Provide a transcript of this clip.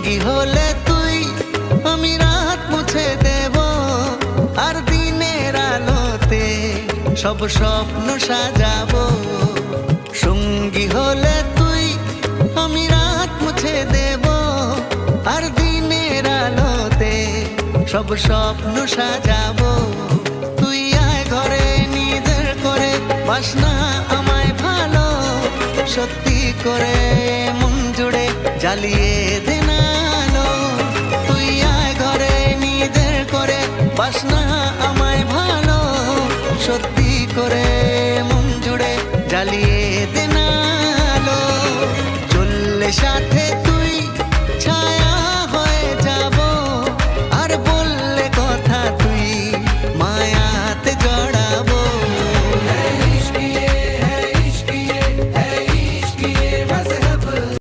সঙ্গী হলে তুই আমি রাত মুছে দেব, আর দিনের আলোতে সব স্বপ্ন সাজাবো। সঙ্গী হলে তুই আমি রাত মুছে দেব, আর দিনের আলোতে সব স্বপ্ন সাজাবো। তুই আয় ঘরে নিজের করে, বাসনা আমায় ভালো, সত্যি করে মন জুড়ে জ্বালিয়ে দে না আলো। তুই আয় ঘরে নিজের করে, বাসনা আমায় ভালো, সত্যি করে মন জুড়ে জ্বালিয়ে দে না আলো। চললে সাথে